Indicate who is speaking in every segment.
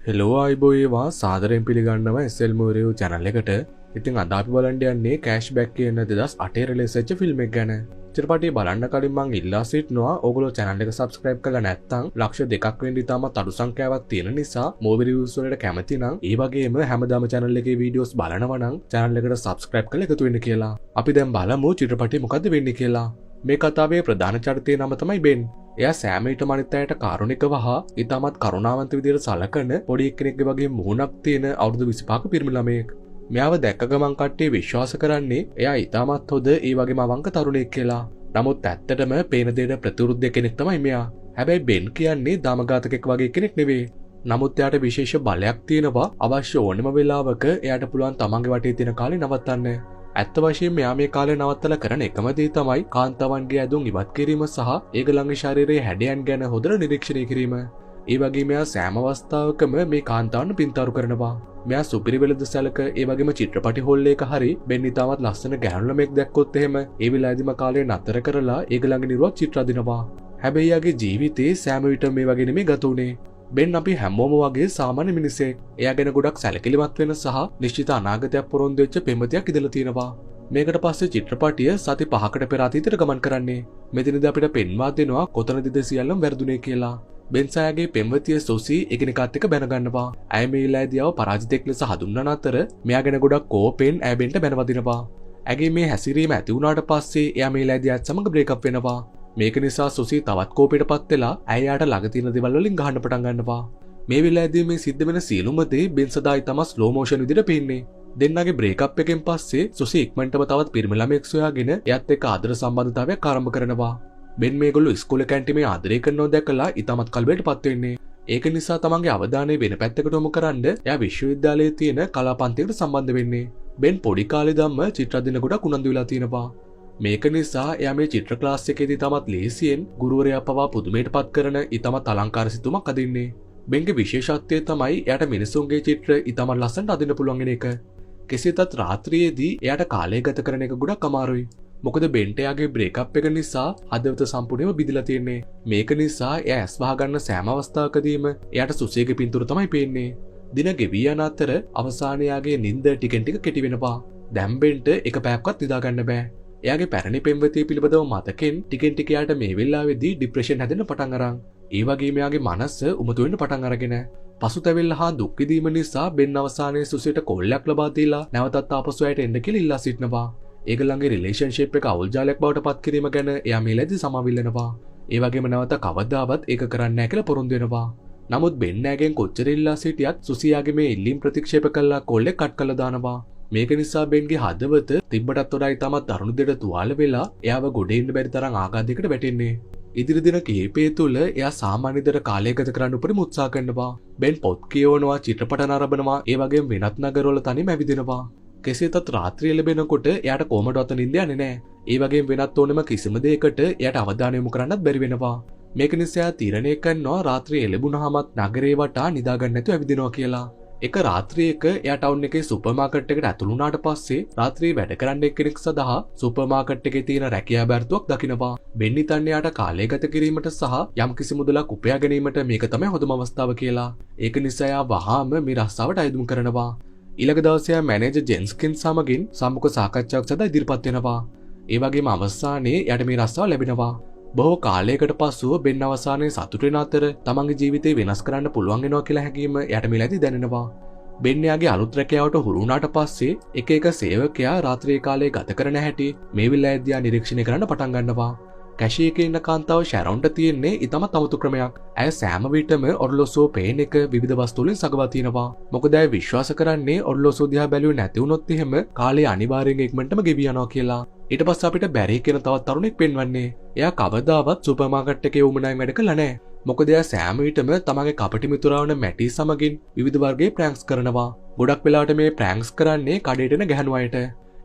Speaker 1: Hello අයිබෝයවා සාදරයෙන් පිළිගන්නවා SL Morio channel එකට. ඉතින් අද අපි බලන්න යන්නේ කෑෂ්බැක් කියන 2008 රිලීස් වෙච්ච ෆිල්ම් එක ගැන. චිත්‍රපටය බලන්න කලින් මම ඉල්ලා සිටිනවා ඕගොල්ලෝ channel එක subscribe කරලා නැත්නම් ලක්ෂ 2ක් වෙන්න ඉතාමත් අඩු සංඛ්‍යාවක් තියෙන නිසා movie reviews වලට කැමති නම් ඒ වගේම හැමදාම channel එකේ videos බලනවා නම් channel එකට subscribe කරලා එකතු වෙන්න කියලා. අපි දැන් බලමු චිත්‍රපටය මොකද්ද වෙන්නේ කියලා. මේ කතාවේ ප්‍රධාන චරිතයේ නම තමයි බෙන්. එයා සෑම විටම අනිත් අයට කාරුණිකව හා ඉතාමත් කරුණාවන්ත විදිහට සලකන පොඩි එක්කෙනෙක්ගේ වගේ මුහුණක් තියෙන අවුරුදු 25ක පිරිමි ළමයෙක්. මෙයාව දැක්ක ගමන් කට්ටිය විශ්වාස කරන්නේ එයා ඉතාමත් හොඳ ඒ වගේම අවංක තරුණයෙක් කියලා. නමුත් ඇත්තටම පේන දෙයට ප්‍රතිවිරුද්ධ කෙනෙක් තමයි මෙයා. හැබැයි බෙන් කියන්නේ දාමඝාතකෙක් වගේ කෙනෙක් නෙවෙයි. නමුත් එයාට විශේෂ බලයක් තියෙනවා. අවශ්‍ය ඕනම වෙලාවක එයාට පුළුවන් තමන්ගේ වටේ තියෙන කාලේ නවත්තන්න. ඇත්ත වශයෙන්ම මෙයා මේ කාලේ නවත්තලා කරන එකම දේ තමයි කාන්තාවන්ගේ ඇඳුම් ඉවත් කිරීම සහ ඒගොල්ලන්ගේ ශරීරයේ හැඩයන් ගැන හොඳට නිරීක්ෂණය කිරීම. ඒ වගේම මෙයා සෑම අවස්ථාවකම මේ කාන්තාවන් පින්තරු කරනවා. මෙයා සුපිරි වෙළඳ සැලක ඒ වගේම චිත්‍රපටි හොල් එක හරි බෙන් ඉතාමත් ලස්සන ගැහැණු ළමෙක් දැක්කොත් එහෙම ඒ වෙලාවේදීම කාලේ නතර කරලා ඒගොල්ලන්ගේ නිරුවත් චිත්‍ර අදිනවා. හැබැයි යාගේ ජීවිතේ සෑම විටම මේ වගේ නෙමෙයි ගත උනේ. බෙන් අපි හැමෝම වගේ සාමාන්‍ය මිනිසෙක්. එයා ගැන ගොඩක් සැලකිලිමත් වෙන සහ නිශ්චිත අනාගතයක් පොරොන්දු වෙච්ච පෙම්වතියක් ඉඳලා තියෙනවා. මේකට පස්සේ චිත්‍රපටිය සති 5කට පෙර අතීතයට ගමන් කරන්නේ. මෙතනදී අපිට පෙන්වා දෙනවා කොතනදීද සියල්ලම වැරදුනේ කියලා. බෙන් සයාගේ පෙම්වතිය සොසි එකිනෙකාත් එක්ක බැන ගන්නවා. ඇය මේ ඉලයිදියාව පරාජිතෙක් ලෙස හඳුන්වන අතර මෙයා ගැන ගොඩක් කෝපෙන් ඇය බෙන්ට බැනවදිනවා. ඇගේ මේ හැසිරීම ඇති වුණාට පස්සේ එයා මේ ඉලයිදියාත් සමග බ්‍රේක් අප් වෙනවා. මේක නිසා සොසි තවත් කෝපයටපත් වෙලා ඇයයාට ළඟ තියෙන දේවල් වලින් ගහන්න පටන් ගන්නවා. මේ වෙලාවේදී මේ සිද්ධ වෙන සියලුම දේ බෙන් සදායි තම ස්ලෝ මෝෂන් විදිහට පේන්නේ. දෙන්නගේ බ්‍රේක් අප් එකෙන් පස්සේ සොසි ඉක්මනටම තවත් පිරිමි ළමෙක් සොයාගෙන එයත් එක්ක ආදර සම්බන්ධතාවයක් ආරම්භ කරනවා. බෙන් මේගොල්ලෝ ඉස්කෝලේ කැන්ටිමේ ආදරය කරනව දැකලා ඉතාමත් කලබලටපත් වෙන්නේ. ඒක නිසා තමන්ගේ අවධානය වෙන පැත්තකට යොමු කරන්න එයා විශ්වවිද්‍යාලයේ තියෙන කලා පන්තියකට සම්බන්ධ වෙන්නේ. බෙන් පොඩි කාලේ ධම්ම චිත්‍ර අදින ගොඩක් උනන්දු වෙලා තියෙනවා. මේක නිසා එයා මේ චිත්‍ර ක්ලාස් එකේදී තමත් ලේසියෙන් ගුරුවරයා පවා පුදුමයටපත් කරන ඉතාමත් අලංකාර සිතුමක් අදින්නේ. බෙන්ගේ විශේෂත්වය තමයි එයාට මිනිසුන්ගේ චිත්‍ර ඉතාමත් ලස්සනට අදින්න පුළුවන් වෙන එක. කෙසේතත් රාත්‍රියේදී එයාට කාලය ගත කරන එක ගොඩක් අමාරුයි. මොකද බෙන්ට එයාගේ බ්‍රේක් අප් එක නිසා හදවත සම්පූර්ණයෙන්ම බිඳලා තියෙන්නේ. මේක නිසා එයා ඇස් වහගන්න සෑම අවස්ථාවකදීම එයාට සුසේගේ පින්තූර තමයි පේන්නේ. දින ගෙවී යන අතර අවසානයේ එයාගේ නිින්ද ටිකෙන් ටික කෙටි වෙනවා. දැන් බෙන්ට එක පැයක්වත් නිදා ගන්න බෑ. එයාගේ පැරණි පෙම්වතිය පිළිබඳව මතකෙන් ටිකෙන් ටික එයාට මේ වෙලාවේදී ડિප්‍රෙෂන් හැදෙන්න පටන් අරන්. ඒ වගේම එයාගේ මනස උමතු වෙන්න පටන් අරගෙන පසුතැවිල්ල හා දුක් විඳීම නිසා බෙන් අවසානයේ සුසියට කෝල්ලයක් ලබා දීලා නැවතත් ආපසු ඇයට එන්න කියලා ඉල්ලා සිටිනවා. ඒගොල්ලන්ගේ රිලේෂන්ෂිප් එක අවුල් ජාලයක් බවට පත් කිරීම ගැන එයා මේලදී සමාවිල්ලනවා. ඒ වගේම නැවත කවදාවත් ඒක කරන්නේ නැහැ කියලා පොරොන්දු වෙනවා. නමුත් බෙන් ඇගෙන් කොච්චර ඉල්ලා සිටියත් සුසියාගේ මේ ඉල්ලීම් ප්‍රතික්ෂේප කළා කෝල්ලේ කට් කළා දානවා. මේක නිසා බෙන්ගේ හදවත තිබ්බටත් වඩා ඉතාමත් දරුණු දෙයට තුවාල වෙලා එයාව ගොඩ එන්න බැරි තරම් ආඝාතයකට වැටෙන්නේ. ඉදිරි දින කිහිපය තුළ එයා සාමාන්‍ය දර කාලය ගත කරන්න උපරිම උත්සාහ කරනවා. බෙන් පොත් කියවනවා, චිත්‍රපට නරඹනවා, ඒ වගේම වෙනත් නගරවල තනියම ඇවිදිනවා. කෙසේතත් රාත්‍රිය ලැබෙනකොට එයාට කොහමදවත් නිින්ද යන්නේ නැහැ. ඒ වගේම වෙනත් ඕනෙම කිසිම දෙයකට එයාට අවධානය යොමු කරන්නත් බැරි වෙනවා. මේක නිසා එයා තීරණය කරනවා රාත්‍රිය එළඹුණාමත් නගරේ වටා නිදා ගන්න නැතුව ඇවිදිනවා කියලා. එක රාත්‍රියක එයා ටවුන් එකේ සුපර් මාකට් එකට ඇතුළු වුණාට පස්සේ රාත්‍රියේ වැඩ කරන්න එක්කෙනෙක් සඳහා සුපර් මාකට් එකේ තියෙන රැකියා බැර්තුවක් දකිනවා. බෙන් හිතන්නේ එයාට කාලය ගත කිරීමට සහ යම්කිසි මුදලක් උපයා ගැනීමට මේක තමයි හොඳම අවස්ථාව කියලා. ඒක නිසා එයා වහාම මේ රස්සාවට අයදුම් කරනවා. ඊළඟ දවසේ මැනේජර් ජෙන්ස්කින් සමගින් සම්මුඛ සාකච්ඡාවක් සඳහා ඉදිරිපත් වෙනවා. ඒ වගේම අවසානයේ එයාට මේ රස්සාව ලැබෙනවා. බොහෝ කාලයකට පසුව බෙන් අවසානයේ සතුට වෙන අතර තමන්ගේ ජීවිතේ වෙනස් කරන්න පුළුවන් වෙනවා කියලා හැඟීම එයාට මෙලදී දැනෙනවා. බෙන් යාගේ අලුත් රැකියාවට හුරු වුණාට පස්සේ එක එක සේවකයා රාත්‍රී කාලයේ ගත කරන හැටි මේ විලායදියා නිරීක්ෂණය කරන්න පටන් ගන්නවා. කැෂි එකේ ඉන්න කාන්තාව ෂැරොන්ට තියෙන්නේ ඉතමත් අමුතු ක්‍රමයක්. ඇය සෑම විටම ඔර්ලෝසුව පේන එක විවිධ වස්තු වලින් සගවා තිනවා. මොකද ඇය විශ්වාස කරන්නේ ඔර්ලෝසුව දිහා බැලුවේ නැති වුණොත් එහෙම කාලය අනිවාර්යෙන් ඉක්මනටම ගෙවි යනවා කියලා. ඊට පස්සේ අපිට බැරි කියන තවත් තරුණෙක් පෙන්වන්නේ. එයා කවදාවත් සුපර් මාකට් එකේ උමනාවෙන් වැඩ කළා නැහැ. මොකද එයා සෑම විටම තමගේ කපටි මිතුරා වන මැටි සමගින් විවිධ වර්ගයේ ප්‍රෑන්ක්ස් කරනවා. ගොඩක් වෙලාවට මේ ප්‍රෑන්ක්ස් කරන්නේ කඩේට එන ගැහණු අයට.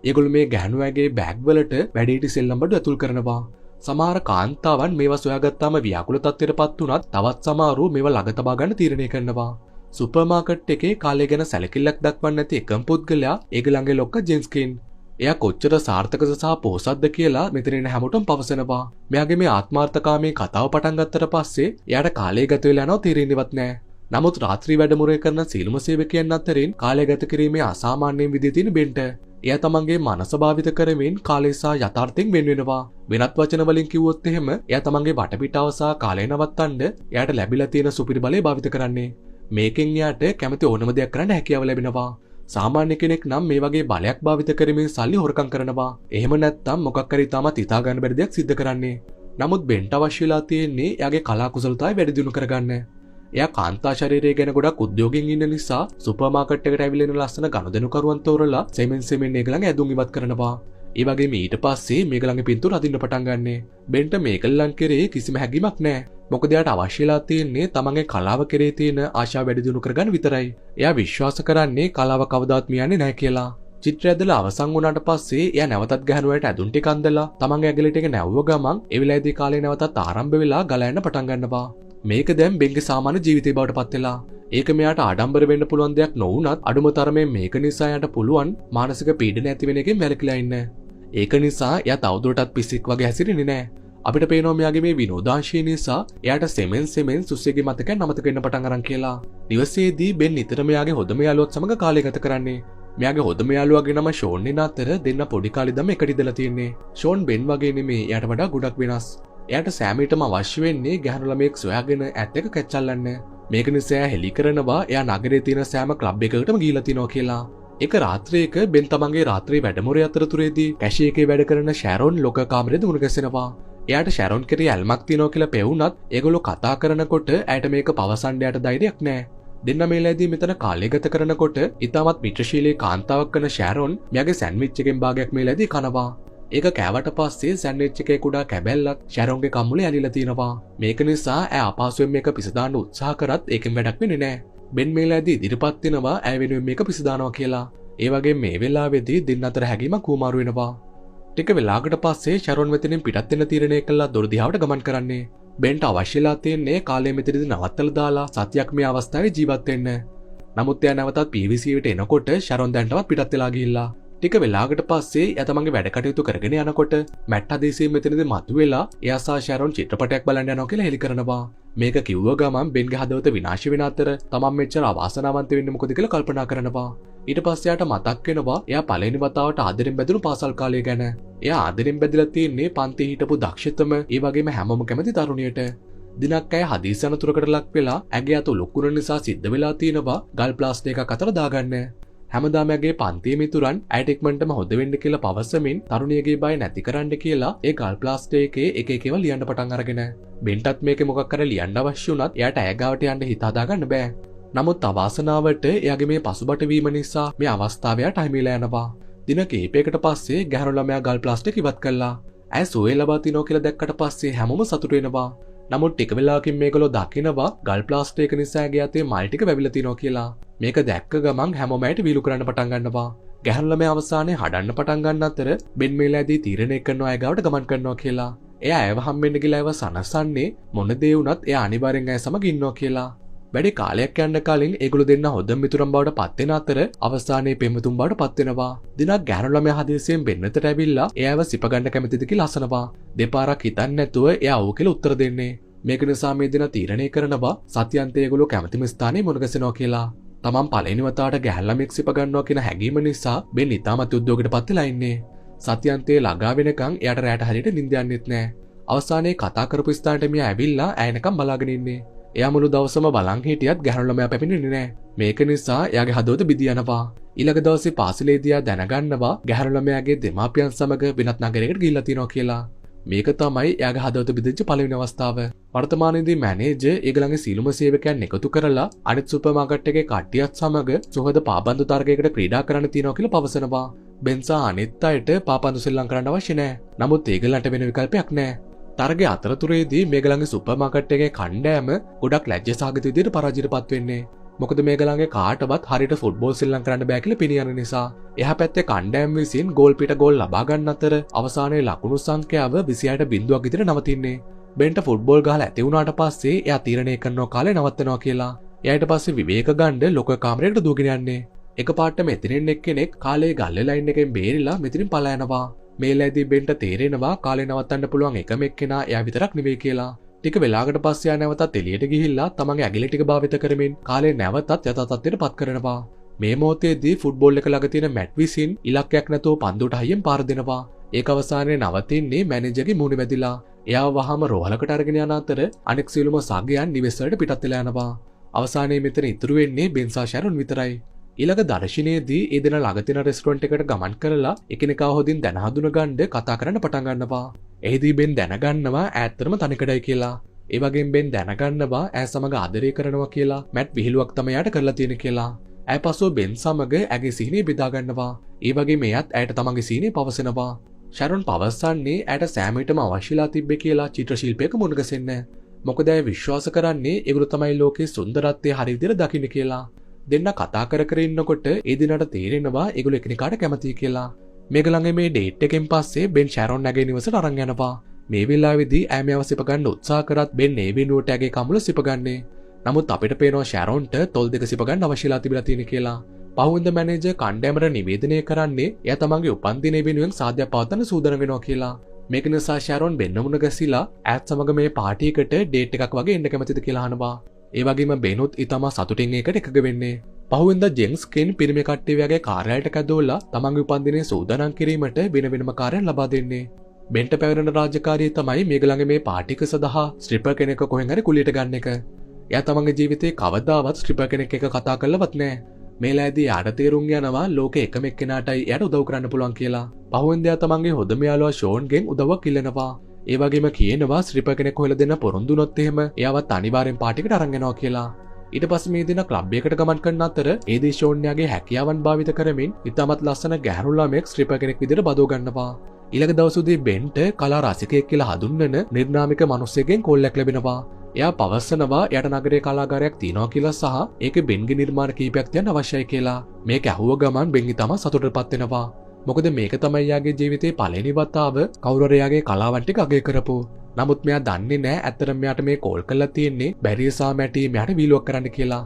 Speaker 1: ඒගොල්ලෝ මේ ගැහණු අයගේ බෑග් වලට වැඩිහිටි සෙල්ලම් බඩු ඇතුල් කරනවා. සමහර කාන්තාවන් මේවා සොයාගත්තාම ව්‍යාකුල තත්ත්වයටපත් වුණත් තවත් සමහරු මේවා ළඟ තබා ගන්න තීරණය කරනවා. සුපර් මාකට් එකේ කාලය ගැන සැලකිල්ලක් දක්වන්නේ නැති එකම පුද්ගලයා ඒගොල්ලන්ගේ ලොක්ක ජෙන්ස්කින්. එයා කොච්චර සාර්ථකද සහ පොහොසත්ද කියලා මෙතන ඉන්න හැමෝටම පවසනවා. මෙයාගේ මේ ආත්මාර්ථකාමී කතාව පටන් ගත්තට පස්සේ එයාට කාලය ගත වෙලා යනවා තීරෙන්නේවත් නැහැ. නමුත් රාත්‍රී වැඩමුළුවේ කරන සීලම සේවකයන් අතරින් කාලය ගත කිරීමේ අසාමාන්‍ය විදිය තියෙන බෙන්ට එයා තමන්ගේ මනස භාවිත කරමින් කාලය සහ යථාර්ථයෙන් වෙන් වෙනවා. වෙනත් වචන වලින් කිව්වොත් එහෙම එයා තමන්ගේ වටපිටාව සහ කාලය නවත්තන්න එයාට ලැබිලා තියෙන සුපිරි බලය භාවිත කරන්නේ. මේකෙන් එයාට කැමති ඕනම දෙයක් කරන්න හැකියාව ලැබෙනවා. සාමාන්‍ය කෙනෙක් නම් මේ වගේ බලයක් භාවිත කරමින් සල්ලි හොරකම් කරනවා. එහෙම නැත්නම් මොකක් හරි තාමත් හිතා ගන්න බැරි දෙයක් සිද්ධ කරන්නේ. නමුත් බෙන්ට අවශ්‍ය වෙලා තියෙන්නේ එයාගේ කලා කුසලතාවය වැඩි දියුණු කරගන්න. එයා කාන්තා ශරීරය ගැන ගොඩක් උද්‍යෝගයෙන් ඉන්න නිසා සුපර් මාකට් එකට ඇවිල්ලා ඉන්න ලස්සන ගනුදෙනුකරුවන් තෝරලා සෙමෙන් මේගලන් ඇඳුම් ඉවත් කරනවා. ඒ වගේම ඊට පස්සේ මේගලන්ගේ පින්තූර අදින්න පටන් ගන්නෙ. බෙන්ට මේගලන් කෙරේ කිසිම හැඟීමක් නැහැ. මොකද එයාට අවශ්‍ය වෙලා තියෙන්නේ තමන්ගේ කලාව කෙරේ තියෙන ආශාව වැඩි දියුණු කරගන්න විතරයි. එයා විශ්වාස කරන්නේ කලාව කවදාවත් මියන්නේ නැහැ කියලා. චිත්‍රය ඇදලා අවසන් වුණාට පස්සේ එයා නැවතත් ගහනුවයට ඇඳුම් ටික අඳලා තමන්ගේ ඇඟිලි ටික නැවුව ගමන් ඒ වෙලාවේදී කාලේ නැවතත් ආරම්භ වෙලා ගලා යන්න පටන් ගන්නවා. මේක දැන් බෙන්ගේ සාමාන්‍ය ජීවිතේ බවට පත් වෙලා. ඒක මෙයාට ආඩම්බර වෙන්න පුළුවන් දෙයක් නොවුනත් අඩුම තරමේ මේක නිසා යාට පුළුවන් මානසික පීඩන ඇති වෙන එකෙන් වැළකීලා ඉන්න. ඒක නිසා එයා තවදුරටත් පිස්සෙක් වගේ හැසිරෙන්නේ නැහැ. අපිට පේනවා මෙයාගේ මේ විනෝදාංශය නිසා එයාට සෙමෙන් සුස්සේගේ මතකයන් අමතක වෙන්න පටන් අරන් කියලා. දිවසේදී බෙන් නිතරම එයාගේ හොඳම යාළුවත් සමග කාලය ගත කරන්නේ. මෙයාගේ හොඳම යාළුවාගේ නම ෂෝන් අතර දෙන්න පොඩි කාලේ ඉඳන්ම එකට ඉඳලා තියෙන්නේ. ෂෝන් බෙන් වගේ නෙමෙයි එයාට වඩා ගොඩක් වෙනස්. එයාට සෑමීටම අවශ්‍ය වෙන්නේ ගැහණු ළමයෙක් සොයාගෙන ඇත් එක කැච්චල්ලන්න. මේක නිසා එයා හෙලි කරනවා එයා නගරේ තියෙන සෑම ක්ලබ් එකකටම ගිහිලා තිනවා කියලා. එක රාත්‍රියක බෙන් තමන්ගේ රාත්‍රී වැඩමුළුවේ අතරතුරේදී කැෂි එකේ වැඩ කරන ෂැරොන් ලොක කාමරේ දුමුණ ගැසෙනවා. එයාට ෂැරොන් කෙරේ ඇල්මක් තියනවා කියලා පෙවුනත් ඒගොල්ලෝ කතා කරනකොට ඇයට මේක පවසන්න යට ධෛර්යයක් නැහැ. දෙන්න මේලෑදී මෙතන කාලය ගත කරනකොට ඉතාමත් මිත්‍රශීලී කාන්තාවක් කරන ෂැරොන් මෙයාගේ සෑන්ඩ්විච් එකෙන් භාගයක් මේලෑදී කනවා. ඒක කෑවට පස්සේ සෑන්ඩ්විච් එකේ කුඩා කැබැල්ලක් ෂැරොන්ගේ කම්මුලේ ඇලිලා තියෙනවා. මේක නිසා ඇය අපහසුයෙන් මේක පිසදාන්න උත්සාහ කරත් ඒකෙන් වැඩක් වෙන්නේ නැහැ. බෙන් මේලෑදී ඉදිරිපත් වෙනවා ඇය වෙනුවෙන් මේක පිසදානවා කියලා. ඒ වගේ මේ වෙලාවේදී දෙන්න අතර හැඟීමක් කුමාරු වෙනවා. ටික වෙලාවකට පස්සේ ෂැරොන් මෙතනින් පිටත් වෙන්න තීරණය කළා දොර දිහාවට ගමන් කරන්නේ. බෙන්ට අවශ්‍යලා තියෙන්නේ කාලය මෙතනදී නවත්තලා දාලා සතියක් මේ අවස්ථාවේ ජීවත් වෙන්න. නමුත් එයා නැවතත් PVC-ට එනකොට ෂැරොන් දැන්ටවත් පිටත් වෙලා ගිහිල්ලා. ටික වෙලාවකට පස්සේ එයා තමන්ගේ වැඩ කටයුතු කරගෙන යනකොට මැට් හදිසියෙන් මෙතනදී මතුවෙලා එයා සහ ෂැරොන් චිත්‍රපටයක් බලන්න යනවා කියලා හෙලි කරනවා. මේක කිව්ව ගමන් බෙන්ගේ හදවත විනාශ වෙන අතර තමන් මෙච්චර අවාසනාවන්ත වෙන්නේ මොකද කියලා කල්පනා කරනවා. ඊට පස්සේ යාට මතක් වෙනවා එයා පළවෙනි වතාවට ආදරෙන් බැඳුණු පාසල් කාලය ගැන. එයා ආදරෙන් බැඳලා තියෙන්නේ පන්තියේ හිටපු දක්ෂතම ඒ වගේම හැමෝම කැමති තරුණියට. දිනක් ඇය හදිසි අනතුරකට ලක් වෙලා ඇගේ අත ලොකුන නිසා සිද්ධ වෙලා තියෙනවා ගල් ප්ලාස්ටර් එකක් අතර දාගන්න. හැමදාම ඇගේ පන්තියේ මිතුරන් ඇයට ඉක්මනටම හොද වෙන්න කියලා පවසමින් තරුණියගේ බය නැති කරන්න කියලා ඒ ගල් ප්ලාස්ටර් එකේ එක එක ඒවා ලියන්න පටන් අරගෙන බෙන්ටත් මේකේ මොකක් කර ලියන්න අවශ්‍ය වුණත් එයාට ඇය ගාවට යන්න හිත හදාගන්න බෑ. නමුත් අවාසනාවට එයාගේ මේ පසුබට වීම නිසා මේ අවස්ථාව එයාට හිමිලා යනවා. දින කිහිපයකට පස්සේ ගැහණු ළමයා ගල් ප්ලාස්ටර් එක ඉවත් කළා. ඇය සුවය ලබා තිනෝ කියලා දැක්කට පස්සේ හැමෝම සතුටු වෙනවා. නමුත් ටික වෙලාවකින් මේගොල්ලෝ දකිනවා ගල් ප්ලාස්ටර් එක නිසා ඇගේ අතේ මල් ටික වැවිලා තිනෝ කියලා. මේක දැක්ක ගමන් හැමෝම ඇයට විලු කරන්න පටන් ගන්නවා. ගැහණු ළමයා අවසානයේ හඩන්න පටන් ගන්න අතර බෙන් මේලාදී තීරණය කරනවා ඇය ගාවට ගමන් කරනවා කියලා. එයා ඇයව හම්බෙන්න ගිහලා ඇයව සනසන්නේ මොන දේ වුණත් එයා අනිවාර්යෙන් ඇය සමග ඉන්නවා කියලා. වැඩි කාලයක් යන්න කලින් ඒගොල්ලෝ දෙන්න හොඳ මිතුරන් බවට පත් වෙන අතර අවසානයේ පෙම්වතුන් බවට පත් වෙනවා. දිනක් ගැහණු ළමයා හදිසියෙන් බෙන්නතට ඇවිල්ලා එයාව සිප ගන්න කැමතිද කියලා අසනවා. දෙපාරක් හිතන්නේ නැතුව එයා ඔව් කියලා උත්තර දෙන්නේ. මේක නිසා මේ දින තීරණය කරනවා සත්‍යන්තයේ ඒගොල්ලෝ කැමතිම ස්ථානයේ මුණගැසෙනවා කියලා. තමන් පළවෙනි වතාවට ගැහණු ළමෙක් සිප ගන්නවා කියන හැඟීම නිසා බෙන් ඉතාමත් උද්‍යෝගයට පත් වෙලා ඉන්නේ. සත්‍යන්තයේ ළඟා වෙනකන් එයාට රැට හරියට නිින්ද යන්නෙත් නැහැ. අවසානයේ කතා කරපු ස්ථානට මෙයා ඇවිල්ලා ඇයනකම් බලාගෙන ඉන්නේ. එයා මුළු දවසම බලන් හිටියත් ගැහණු ළමයා පැමිණෙන්නේ නැහැ. මේක නිසා එයාගේ හදවත බිඳී යනවා. ඊළඟ දවසේ පාසලේදී දැනගන්නවා ගැහණු ළමයාගේ දෙමාපියන් සමග වෙනත් නගරයකට ගිහිල්ලා තියෙනවා කියලා. මේක තමයි එයාගේ හදවත බිඳිච්ච පළවෙනි අවස්ථාව. වර්තමානයේදී මැනේජර් ඒගොල්ලන්ගේ සීලුම සේවකයන් එකතු කරලා අනිත් සුපර් මාකට් එකේ කට්ටියත් සමග සුහද පාපන්දු තරගයකට ක්‍රීඩා කරන්න තියෙනවා කියලා පවසනවා. බෙන්සා අනිත් අයට පාපන්දු සෙල්ලම් කරන්න අවශ්‍ය නැහැ. නමුත් ඒගොල්ලන්ට වෙන විකල්පයක් නැහැ. තරගේ අතරතුරේදී මේගොල්ලන්ගේ සුපර් මාකට් එකේ කණ්ඩායම ගොඩක් ලැජ්ජ සහගත විදිහට පරාජයටපත් වෙන්නේ. මොකද මේගොල්ලන්ගේ කාටවත් හරියට ෆුට්බෝල් සෙල්ලම් කරන්න බෑ කියලා පිණි යන නිසා. එහා පැත්තේ කණ්ඩායම විසින් ගෝල් පිට ගෝල් ලබා ගන්න අතර අවසානයේ ලකුණු සංඛ්‍යාව 26ට බිංදුවක් විතර නවතින්නේ. බෙන්ට ෆුට්බෝල් ගහලා ඇති වුණාට පස්සේ එයා තීරණය කරනවා කාලේ නවත්තනවා කියලා. එයාට පස්සේ විවේක ගන්න ලොක කාමරයකට දුවගෙන යන්නේ. එකපාරට මෙතනින් එක්කෙනෙක් කාලේ ගල්ලේ ලයින් එකෙන් බේරිලා මෙතනින් පලා යනවා. මේලෑදී බෙන්ට තේරෙනවා කාලේ නවත්තන්න පුළුවන් එකම එක්කෙනා එයා විතරක් නෙවෙයි කියලා. ටික වෙලාවකට පස්සේ ආ නැවතත් එළියට ගිහිල්ලා තමන්ගේ ඇඟිලි ටික භාවිත කරමින් කාලේ නැවතත් යථා තත්ත්වයට පත් කරනවා. මේ මොහොතේදී ෆුට්බෝල් එක ළඟ තියෙන මැට් විසින් ඉලක්කයක් නැතුව පන්දුවට හයියෙන් පාර දෙනවා. ඒක අවසානයේ නවතින්නේ මැනේජර්ගේ මූණේ වැදිලා. එයාව වහාම රෝහලකට අරගෙන යන අතර අනෙක් සියලුම සගයන් නිවෙස් වලට පිටත් වෙලා යනවා. අවසානයේ මෙතන ඉතුරු වෙන්නේ බෙන් සහ ෂැරොන් විතරයි. ඊළඟ දර්ශනයේදී ඒ දෙන ළඟ තියෙන රෙස්ටොරන්ට් එකට ගමන් කරලා එකිනෙකා හොදින් දැන හඳුන ගන්න කතා කරන්න පටන් ගන්නවා. එහිදී බෙන් දැනගන්නවා ඈත්තටම තනිකඩයි කියලා. ඒ වගේම බෙන් දැනගන්නවා ඈ සමග ආදරය කරනවා කියලා මැට් විහිළුවක් තමයි යාට කරලා තියෙන්නේ කියලා. ඈ පසුව බෙන් සමග ඇගේ සීනිය බෙදා ගන්නවා. ඒ වගේම එයත් ඇයට තමන්ගේ සීනිය පවසනවා. ෂැරොන් පවසන්නේ ඇයට සෑමවිටම අවශ්‍යලා තිබ්බේ කියලා චිත්‍ර ශිල්පයක මුණගැසෙන්න. මොකද ඇය විශ්වාස කරන්නේ ඒගොල්ලෝ තමයි ලෝකේ සුන්දරත්වය හරි විදිහට දකින්න කියලා. දෙන්න කතා කර කර ඉන්නකොට ඒ දිනට තේරෙනවා ඒගොල්ලෝ එකිනෙකාට කැමතියි කියලා. මේගොල්ලන්ගේ මේ ඩේට් එකෙන් පස්සේ බෙන් ෂැරොන් නැගේ නිවසට අරන් යනවා. මේ වෙලාවේදී ඇය මෙයව සිප ගන්න උත්සාහ කරත් බෙන් ඒ වෙනුවට ඇගේ කමුල සිපගන්නේ. නමුත් අපිට පේනවා ෂැරොන්ට තොල් දෙක සිප ගන්න අවශ්‍යලා තිබිලා තියෙන කියලා. පහුවෙන්ද මැනේජර් කණ්ඩායමට නිවේදනය කරන්නේ එයා තමන්ගේ උපන්දිනය වෙනුවෙන් සාදයක් පවත්වන්න සූදානම් වෙනවා කියලා. මේක නිසා ෂැරොන් බෙන් මුණ ගැසිලා ඈත් සමග මේ පාටි එකට ඩේට් එකක් වගේ එන්න කැමතිද කියලා අහනවා. ඒ වගේම බෙනුත් ඊටම සතුටින් ඒකට එකග වෙන්නේ. පහුවෙන්ද ජෙම්ස් කෙන් පිරිමි කට්ටිය වගේ කාර්යාලයට කැදෝලා තමන්ගේ උපන්දිනය සූදානම් කිරීමට වෙන වෙනම කාර්යයන් ලබා දෙන්නේ. බෙන්ට පැවරෙන රාජකාරිය තමයි මේගොල්ලන්ගේ මේ පාටි එක සඳහා ස්ට්‍රිපර් කෙනෙක් කොහෙන් හරි කුලියට ගන්න එක. එයා තමන්ගේ ජීවිතේ කවදාවත් ස්ට්‍රිපර් කෙනෙක් එක්ක කතා කරලවත් නැහැ. මේලාදී යාට තේරුම් යනවා ලෝකෙ එකම එක්කෙනාටයි එයාට උදව් කරන්න පුළුවන් කියලා. පහුවෙන්ද එයා තමන්ගේ හොඳම යාළුවා ෂෝන්ගෙන් උදව්වක් ඉල්ලනවා. ඒ වගේම කියනවා ස්ට්‍රිපර් කෙනෙක් හොයලා දෙන්න පොරොන්දු වුණොත් එහෙම එයාවත් අනිවාර්යෙන් පාටිකට අරන් යනවා කියලා. ඊට පස්සේ මේ දින ක්ලබ් එකකට ගමන් කරන අතර ඒ දී ෂෝන්යාගේ හැකියාවන් භාවිත කරමින් ඉතාමත් ලස්සන ගැහැණු ළමෙක් ස්ට්‍රිපර් කෙනෙක් විදිහට බදව ගන්නවා. ඊළඟ දවසේදී බෙන්ට කලා රසිකයෙක් කියලා හඳුන්වන නිර්නාමික මිනිහෙක්ගෙන් කෝල්ලක් ලැබෙනවා. එයා පවසනවා එයාට නගරයේ කලාකාරයක් තියනවා කියලා සහ ඒකේ බෙන්ගේ නිර්මාණ කීපයක් තියන්න අවශ්‍යයි කියලා. මේක ඇහුව ගමන් බෙන් ඉතාම සතුටටපත් වෙනවා. මොකද මේක තමයි යාගේ ජීවිතේ පළවෙනි වතාව කවුරු හරි යාගේ කලාවන් ටික අගය කරපු. නමුත් මෙයා දන්නේ නැහැ ඇත්තටම මෙයාට මේ කෝල් කරලා තියෙන්නේ බැරිය සහ මැටි මෙයාට වීලුවක් කරන්න කියලා.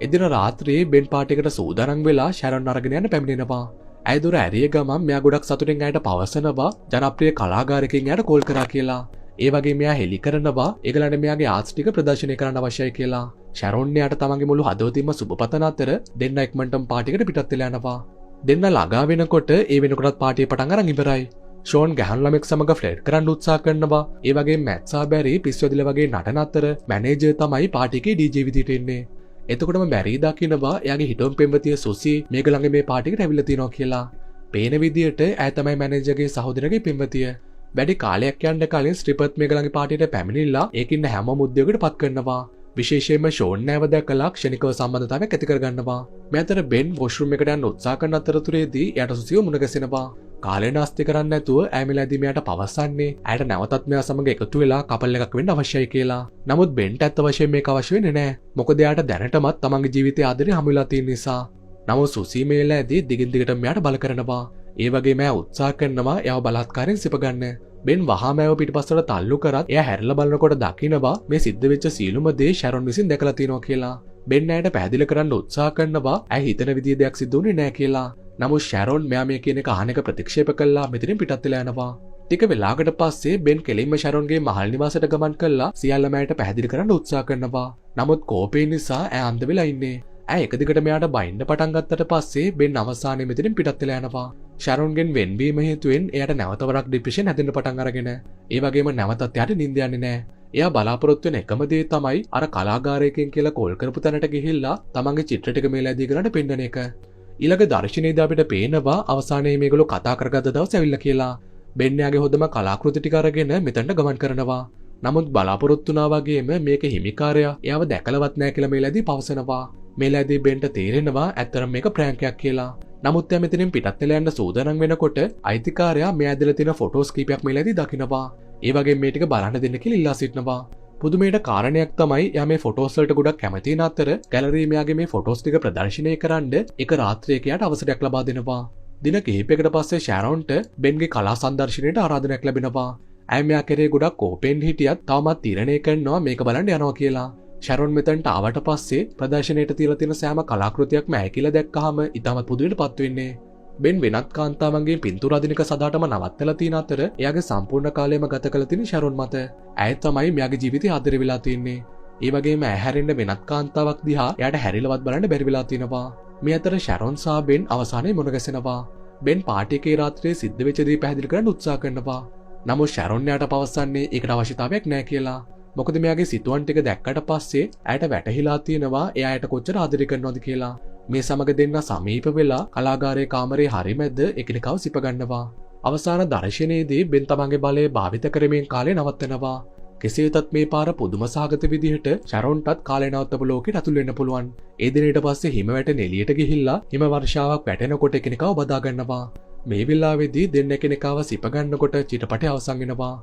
Speaker 1: එදින රාත්‍රියේ බෙන් පාටියකට සූදානම් වෙලා ෂැරොන් අරගෙන යන්න පැමිණෙනවා. ඇය දුර ඇරිය ගමන් මෙයා ගොඩක් සතුටින් ඇයට පවසනවා ජනප්‍රිය කලාකාරකෙන් එයාට කෝල් කරා කියලා. ඒ වගේ මෙයා හෙලි කරනවා ඒගොල්ලන්ට මෙයාගේ ආර්ට්ස් ටික ප්‍රදර්ශනය කරන්න අවශ්‍යයි කියලා. ෂැරොන් එයාට තමන්ගේ මුළු හදවතින්ම සුබපතන අතර දෙන්න ඉක්මනටම පාටියකට පිටත් වෙලා යනවා. දෙන්න ළඟා වෙනකොට ඒ වෙනකොටත් පාටිය පටන් අරන් ඉවරයි. ෂෝන් ගැහණු ළමෙක් සමග ෆ්ලර්ට් කරන්න උත්සාහ කරනවා. ඒ වගේ මැට් සහ බැරි පිස්සුවදිල වගේ නටන අතර මැනේජර් තමයි පාටියකේ ඩීජේ විදියට එන්නේ. එතකොටම බැරි දකින්නවා එයාගේ හිටොම් පෙම්වතිය සුසි මේගොල්ලන්ගේ මේ පාටියකට ඇවිල්ලා තිනවා කියලා. පේන විදියට ඇය තමයි මැනේජර්ගේ සහෝදරගේ පෙම්වතිය. වැඩි කාලයක් යන්න කලින් ස්ට්‍රිපර්ත් මේගොල්ලන්ගේ පාටියට පැමිණිලා ඒකින් හැම මුද්දයකට පත් කරනවා. විශේෂයෙන්ම ෂෝන් නැව දැකලා ක්ෂණිකව සම්බන්ධතාවයක් ඇති කරගන්නවා. මේ අතර බෙන් වොෂ්රූම් එකට යන්න උත්සාහ කරන අතරතුරේදී එයාට සුසිව මුණ ගැසෙනවා. කාලේ නාස්ති කරන්නේ නැතුව ඇමිලාදී මෙයාට පවසන්නේ ඇයට නැවතත් මෙයා සමග එකතු වෙලා කපල් එකක් වෙන්න අවශ්‍යයි කියලා. නමුත් බෙන්ට ඇත්ත වශයෙන් මේක අවශ්‍ය වෙන්නේ නැහැ. මොකද එයාට දැනටමත් තමන්ගේ ජීවිතයේ ආදරේ හමු වෙලා තියෙන නිසා. නමුත් සුසි මේලාදී දිගින් දිගට මෙයාට බල කරනවා. ඒ වගේම එයා උත්සාහ කරනවා එයාව බලාත්කාරයෙන් සිප ගන්න. බෙන් වහාම එයාව පිටිපස්සට තල්ලු කරත් එයා හැරිලා බලනකොට දකිනවා මේ සිද්ධ වෙච්ච සියලුම දේ ෂැරොන් විසින් දැකලා තියෙනවා කියලා. බෙන් ඇයට පැහැදිලි කරන්න උත්සාහ කරනවා ඇය හිතන විදිහේ දෙයක් සිද්ධ වුණේ නැහැ කියලා. නමුත් ෂැරොන් මෙයා මේ කියන එක අහන එක ප්‍රතික්ෂේප කළා මෙතනින් පිටත් වෙලා යනවා. ටික වෙලාවකට පස්සේ බෙන් කෙලින්ම ෂැරොන්ගේ මහල් නිවාසයට ගමන් කළා සියල්ලම ඇයට පැහැදිලි කරන්න උත්සාහ කරනවා. නමුත් කෝපය නිසා ඇය අන්ධ වෙලා ඉන්නේ. ඇය එක දිගට මෙයාට බයින්න පටන් ගත්තට පස්සේ බෙන් අවසානයේ මෙතනින් පිටත් වෙලා යනවා. ෂැරොන්ගෙන් වෙන්වීම හේතුවෙන් එයාට නැවත වරක් ડિප්‍රෙෂන් හැදෙන්න පටන් අරගෙන ඒ වගේම නැවතත් එයාට නිින්ද යන්නේ නැහැ. එයා බලාපොරොත්තු වෙන එකම දේ තමයි අර කලාකාරයෙක්ගෙන් කියලා කෝල් කරපු තැනට ගිහිල්ලා තමන්ගේ චිත්‍ර ටික මේලාදී ගන්නට පෙන්නන එක. ඊළඟ දර්ශනයේදී අපිට පේනවා අවසානයේ මේගොල්ලෝ කතා කරගත්ත දවස් ඇවිල්ලා කියලා. බෙන් යාගේ හොඳම කලාකෘති ටික අරගෙන මෙතනට ගමන් කරනවා. නමුත් බලාපොරොත්තු වුණා වගේම මේක හිමිකාරයා එයාව දැකලවත් නැහැ කියලා මේලාදී පවසනවා. මේලාදී බෙන්ට තේරෙනවා ඇත්තරම මේක ප්‍රෑන්කයක් කියලා. නමුත් එයා මෙතනින් පිටත් වෙලා යන්න සූදානම් වෙනකොට අයිතිකාරයා මෙයා ඇදලා තියෙන ෆොටෝස් කීපයක් මේලාදී දකිනවා. ඒ වගේම මේ ටික බලන්න දෙන්න කියලා ඉල්ලා සිටිනවා. පුදුමයට කාරණයක් තමයි එයා මේ ෆොටෝස් වලට ගොඩක් කැමති වෙන අතර ගැලරියේ මෙයාගේ මේ ෆොටෝස් ටික ප්‍රදර්ශනය කරන්න එක රාත්‍රියක යාට අවසරයක් ලබා දෙනවා. දින කිහිපයකට පස්සේ ෂැරොන්ට බෙන්ගේ කලා සංදර්ශනයට ආරාධනයක් ලැබෙනවා. ඇය මෙයා කෙරේ ගොඩක් කෝපෙන් හිටියත් තවමත් තීරණය කරනවා මේක බලන්න යනවා කියලා. ෂැරොන් මෙතනට ආවට පස්සේ ප්‍රදර්ශනයට තියලා තියෙන සෑම කලාකෘතියක්ම ඇයි කියලා දැක්කහම ඉතාමත් පුදුමයටපත් වෙන්නේ. බෙන් වෙනත් කාන්තාවන්ගේ පින්තූර අදිනක සදාටම නවත්තලා තියෙන අතර එයාගේ සම්පූර්ණ කාලයම ගත කළ තියෙන ෂැරොන් මත. ඇය තමයි මෙයාගේ ජීවිතය ආදරය වෙලා තින්නේ. ඒ වගේම ඇහැරෙන්න වෙනත් කාන්තාවක් දිහා එයාට හැරිලවත් බලන්න බැරි වෙලා තිනවා. මේ අතර ෂැරොන් සහ බෙන් අවසානයේ මුණ ගැසෙනවා. බෙන් පාටි එකේ රාත්‍රියේ සිද්ධ වෙච්ච දේ පැහැදිලි කරන්න උත්සාහ කරනවා. නමුත් ෂැරොන් එයාට පවසන්නේ ඒකට අවශ්‍යතාවයක් නැහැ කියලා. මොකද මෙයාගේ සිතුවම් ටික දැක්කට පස්සේ ඇයට වැටහිලා තියෙනවා එයා ඇයට කොච්චර ආදරය කරනවද කියලා. මේ සමග දෙන්න සමීප වෙලා කලාගාරයේ කාමරේ හරි මැද්ද එකිනෙකව සිප ගන්නවා. අවසාන දර්ශනයේදී බෙන් තමන්ගේ බලය භාවිත කරමින් කාලය නවත්තනවා. කෙසේ වෙතත් මේ පාර පුදුම සහගත විදිහට ෂැරොන්ටත් කාලය නවත්තපු ලෝකෙට ඇතුල් වෙන්න පුළුවන්. ඒ දිනේට පස්සේ හිම වැටෙන එළියට ගිහිල්ලා හිම වර්ෂාවක් වැටෙනකොට එකිනෙකව බදා ගන්නවා. මේ වෙලාවේදී දෙන්න එකිනෙකව සිප ගන්නකොට චිත්‍රපටය අවසන් වෙනවා.